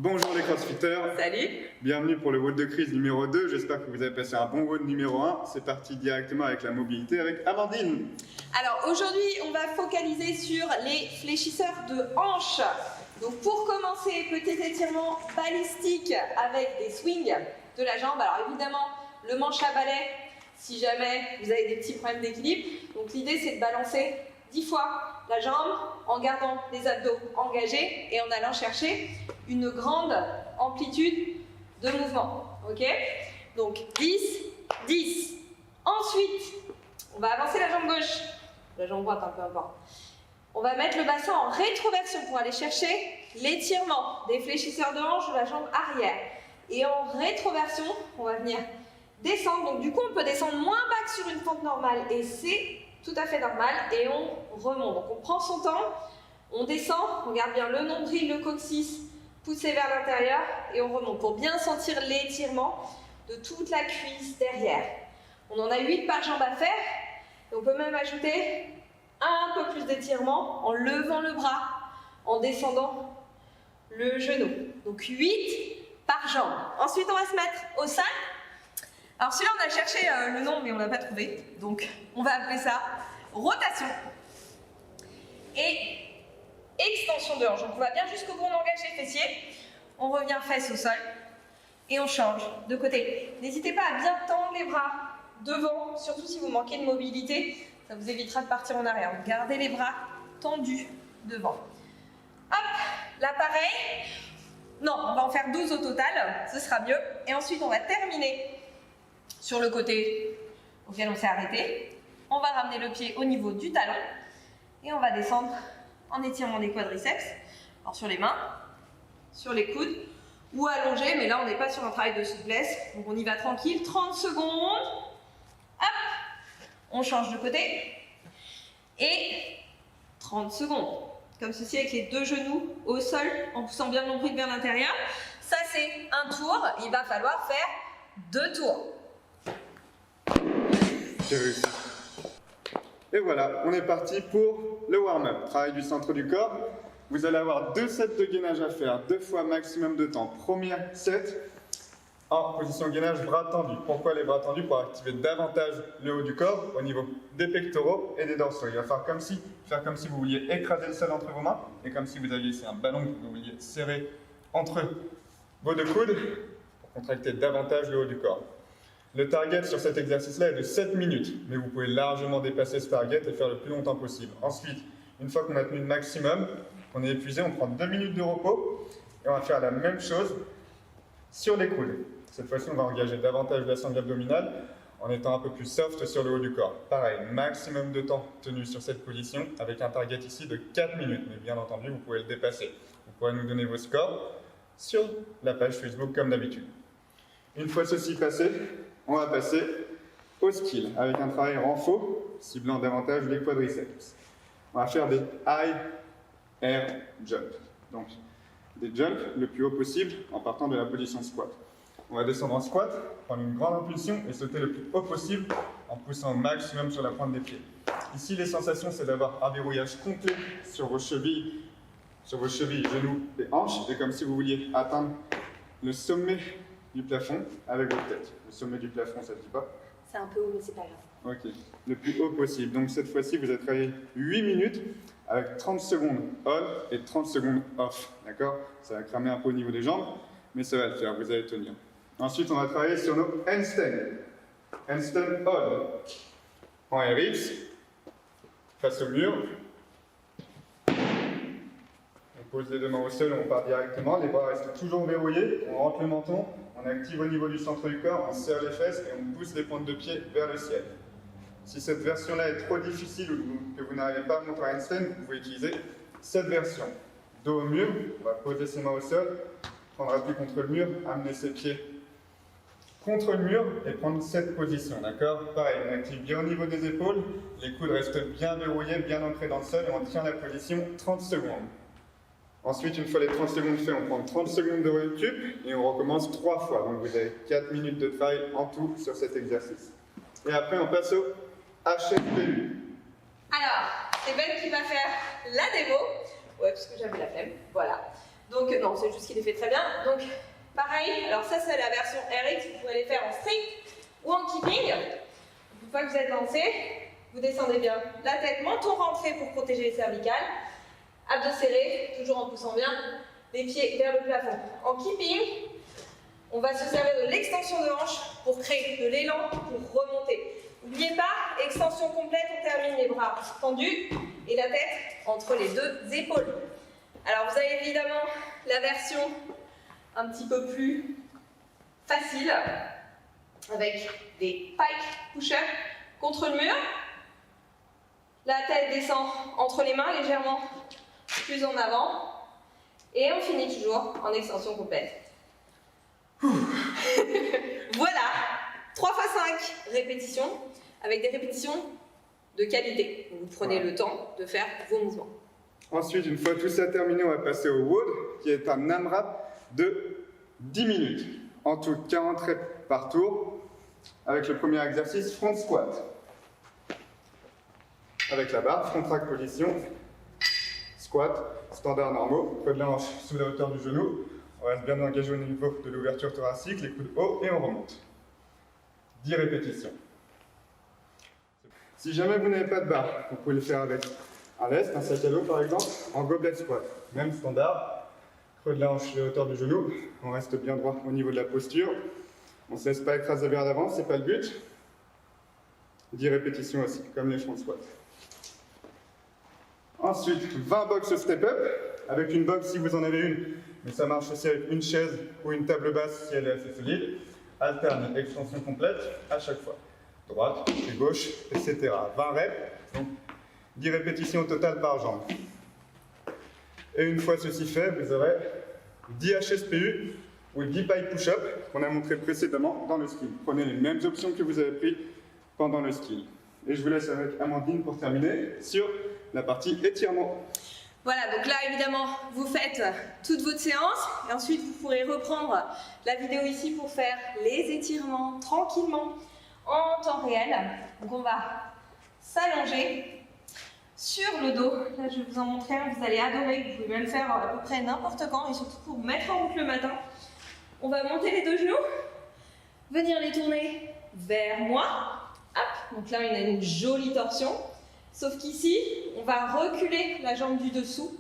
Bonjour les crossfitters. Salut. Bienvenue pour le WOD de crise numéro 2. J'espère que vous avez passé un bon WOD numéro 1. C'est parti directement avec la mobilité avec Amandine. Alors aujourd'hui, on va focaliser sur les fléchisseurs de hanches. Donc pour commencer, petit étirement balistique avec des swings de la jambe. Alors évidemment, le manche à balai si jamais vous avez des petits problèmes d'équilibre. Donc l'idée, c'est de balancer 10 fois la jambe en gardant les abdos engagés et en allant chercher une grande amplitude de mouvement. Ok? Donc 10, 10. Ensuite, on va avancer la jambe gauche, la jambe droite, peu importe. On va mettre le bassin en rétroversion pour aller chercher l'étirement des fléchisseurs de hanche de la jambe arrière. Et en rétroversion, on va venir descendre. Donc du coup, on peut descendre moins bas que sur une pente normale et c'est tout à fait normal. Et on remonte. Donc on prend son temps, on descend, on garde bien le nombril, le coccyx poussé vers l'intérieur et on remonte pour bien sentir l'étirement de toute la cuisse derrière. On en a 8 par jambe à faire et on peut même ajouter un peu plus d'étirement en levant le bras, en descendant le genou. Donc 8 par jambe. Ensuite, on va se mettre au sol. Alors celui-là, on a cherché le nom, mais on ne l'a pas trouvé. Donc, on va appeler ça rotation et extension de hanche. Donc, on va bien jusqu'au bout, on engage les fessiers. On revient face au sol et on change de côté. N'hésitez pas à bien tendre les bras devant, surtout si vous manquez de mobilité. Ça vous évitera de partir en arrière. Donc, gardez les bras tendus devant. Hop, là pareil. Non, on va en faire 12 au total, ce sera mieux. Et ensuite, on va terminer sur le côté auquel on s'est arrêté. On va ramener le pied au niveau du talon et on va descendre en étirant les quadriceps. Alors sur les mains, sur les coudes ou allongé, mais là on n'est pas sur un travail de souplesse. Donc on y va tranquille, 30 secondes. Hop, on change de côté et 30 secondes. Comme ceci avec les deux genoux au sol en poussant bien le nombril vers l'intérieur. Ça c'est un tour, il va falloir faire 2 tours. J'ai réussi. Et voilà, on est parti pour le warm-up. Travail du centre du corps. Vous allez avoir 2 sets de gainage à faire, 2 fois maximum de temps. Premier set en position gainage bras tendus. Pourquoi les bras tendus? Pour activer davantage le haut du corps au niveau des pectoraux et des dorsaux. Il va faire comme si vous vouliez écraser le sol entre vos mains et comme si vous aviez ici un ballon que vous vouliez serrer entre vos 2 coudes pour contracter davantage le haut du corps. Le target sur cet exercice-là est de 7 minutes, mais vous pouvez largement dépasser ce target et faire le plus longtemps possible. Ensuite, une fois qu'on a tenu le maximum, qu'on est épuisé, on prend 2 minutes de repos et on va faire la même chose sur les coudes. Cette fois-ci, on va engager davantage la sangle abdominale en étant un peu plus soft sur le haut du corps. Pareil, maximum de temps tenu sur cette position avec un target ici de 4 minutes, mais bien entendu, vous pouvez le dépasser. Vous pourrez nous donner vos scores sur la page Facebook comme d'habitude. Une fois ceci passé, on va passer au skill avec un travail renfort ciblant davantage les quadriceps. On va faire des high air jump. Donc des jumps le plus haut possible en partant de la position squat. On va descendre en squat, prendre une grande impulsion et sauter le plus haut possible en poussant au maximum sur la pointe des pieds. Ici, les sensations, c'est d'avoir un verrouillage complet sur vos chevilles, genoux et hanches, et comme si vous vouliez atteindre le sommet du plafond avec votre tête. Le sommet du plafond, ça ne dit pas? C'est un peu haut, mais c'est pas grave. Ok, le plus haut possible. Donc cette fois-ci, vous allez travailler 8 minutes avec 30 secondes on et 30 secondes off. D'accord? Ça va cramer un peu au niveau des jambes, mais ça va le faire, vous allez tenir. Ensuite, on va travailler sur nos handstands. Handstand on. En RX, face au mur. On pose les 2 mains au sol, on part directement. Les bras restent toujours verrouillés. On rentre le menton, on active au niveau du centre du corps, on serre les fesses et on pousse les pointes de pied vers le ciel. Si cette version-là est trop difficile ou que vous n'arrivez pas à monter un handstand, vous pouvez utiliser cette version. Dos au mur, on va poser ses mains au sol, prendre appui contre le mur, amener ses pieds contre le mur et prendre cette position, d'accord? Pareil, on active bien au niveau des épaules, les coudes restent bien verrouillés, bien ancrés dans le sol et on tient la position 30 secondes. Ensuite, une fois les 30 secondes faites, on prend 30 secondes de recul et on recommence 3 fois. Donc vous avez 4 minutes de travail en tout sur cet exercice. Et après, on passe au HFPU. Alors, c'est Ben qui va faire la démo. Ouais, parce que j'avais la flemme. Voilà. Donc non, c'est juste qu'il les fait très bien. Donc pareil, alors ça c'est la version RX, vous pourrez les faire en strict ou en keeping. Une fois que vous êtes lancé, vous descendez bien la tête, menton rentré pour protéger les cervicales, abdos serrés, toujours en poussant bien les pieds vers le plafond. En keeping, on va se servir de l'extension de hanche pour créer de l'élan, pour remonter. N'oubliez pas, extension complète, on termine les bras tendus et la tête entre les deux épaules. Alors vous avez évidemment la version un petit peu plus facile avec des pike push-up contre le mur. La tête descend entre les mains légèrement plus en avant et on finit toujours en extension complète. Voilà, 3 x 5 répétitions avec des répétitions de qualité. Vous prenez le temps de faire vos mouvements. Ensuite, une fois tout ça terminé, on va passer au WOD, qui est un AMRAP de 10 minutes. En tout, 40 reps par tour, avec le premier exercice, front squat. Avec la barre, front track position, squat, standard normaux, creux de la hanche sous la hauteur du genou. On reste bien engagé au niveau de l'ouverture thoracique, les coudes hauts et on remonte. 10 répétitions. Si jamais vous n'avez pas de barre, vous pouvez le faire avec un lest, un sac à dos par exemple, en goblet squat. Même standard, creux de la hanche à la hauteur du genou, on reste bien droit au niveau de la posture. On ne se laisse pas écraser vers l'avant, c'est pas le but. 10 répétitions aussi, comme les front squats. Ensuite, 20 box step up, avec une box si vous en avez une, mais ça marche aussi avec une chaise ou une table basse si elle est assez solide. Alterne, extension complète à chaque fois. Droite, puis gauche, etc. 20 reps, donc 10 répétitions au total par jambe. Et une fois ceci fait, vous aurez 10 HSPU ou 10 pike push-up qu'on a montré précédemment dans le skill. Prenez les mêmes options que vous avez prises pendant le skill. Et je vous laisse avec Amandine pour terminer sur la partie étirement. Voilà, donc là évidemment vous faites toute votre séance et ensuite vous pourrez reprendre la vidéo ici pour faire les étirements tranquillement en temps réel. Donc on va s'allonger sur le dos. Là je vais vous en montrer un, vous allez adorer, vous pouvez même faire à peu près n'importe quand et surtout pour vous mettre en route le matin. On va monter les deux genoux, venir les tourner vers moi. Hop, donc là on a une jolie torsion. Sauf qu'ici, on va reculer la jambe du dessous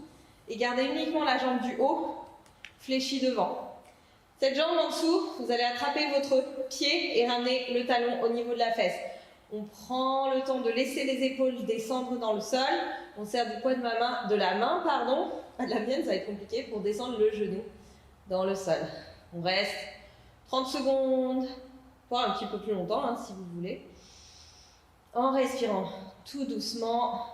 et garder uniquement la jambe du haut fléchie devant. Cette jambe en dessous, vous allez attraper votre pied et ramener le talon au niveau de la fesse. On prend le temps de laisser les épaules descendre dans le sol. On sert du poids de la main, pas de la mienne, ça va être compliqué, pour descendre le genou dans le sol. On reste 30 secondes, voire un petit peu plus longtemps hein, si vous voulez. En respirant tout doucement,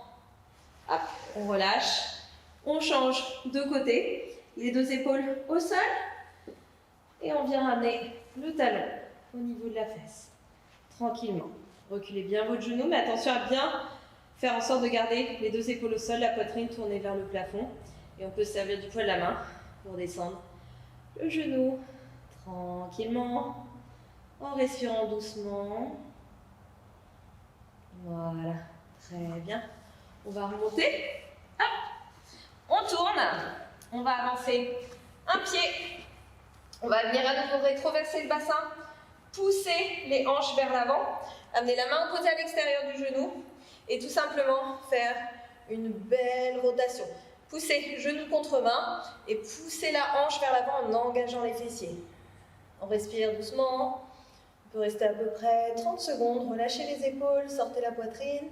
hop, on relâche, on change de côté, les deux épaules au sol et on vient ramener le talon au niveau de la fesse, tranquillement. Reculez bien votre genou, mais attention à bien faire en sorte de garder les deux épaules au sol, la poitrine tournée vers le plafond et on peut se servir du poids de la main pour descendre le genou tranquillement en respirant doucement. Voilà, très bien. On va remonter. Hop. On tourne. On va avancer un pied. On va venir à nouveau rétroverser le bassin. Pousser les hanches vers l'avant. Amener la main posée à l'extérieur du genou. Et tout simplement faire une belle rotation. Pousser genou contre main. Et pousser la hanche vers l'avant en engageant les fessiers. On respire doucement. On peut rester à peu près 30 secondes, relâchez les épaules, sortez la poitrine.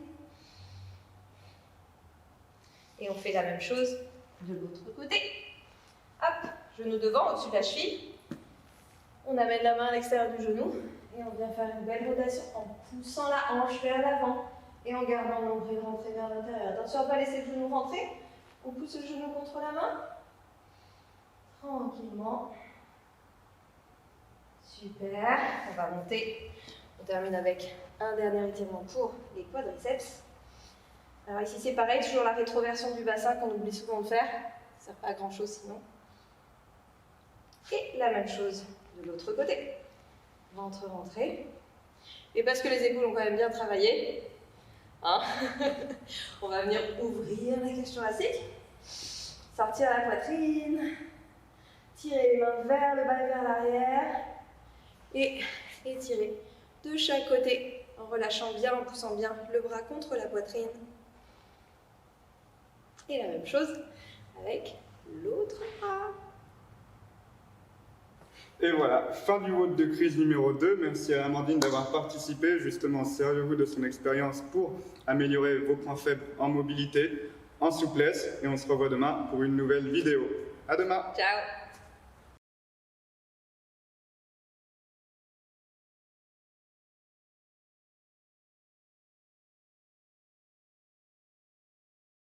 Et on fait la même chose de l'autre côté. Hop, genou devant, au-dessus de la cheville. On amène la main à l'extérieur du genou et on vient faire une belle rotation en poussant la hanche vers l'avant et en gardant le nombril rentré vers l'intérieur. Attention à ne pas laisser le genou rentrer. On pousse le genou contre la main. Tranquillement. Super, on va monter. On termine avec un dernier étirement pour les quadriceps. Alors ici c'est pareil, toujours la rétroversion du bassin qu'on oublie souvent de faire. Ça ne sert pas à grand chose sinon. Et la même chose de l'autre côté. Ventre rentré. Et parce que les épaules ont quand même bien travaillé, hein, on va venir ouvrir la cage thoracique. Sortir la poitrine. tirez les mains vers le bas et vers l'arrière. Et étirez de chaque côté en relâchant bien, en poussant bien le bras contre la poitrine. Et la même chose avec l'autre bras. Et voilà, fin du WOD de crise numéro 2. Merci à Amandine d'avoir participé. Justement, servez-vous de son expérience pour améliorer vos points faibles en mobilité, en souplesse. Et on se revoit demain pour une nouvelle vidéo. À demain. Ciao.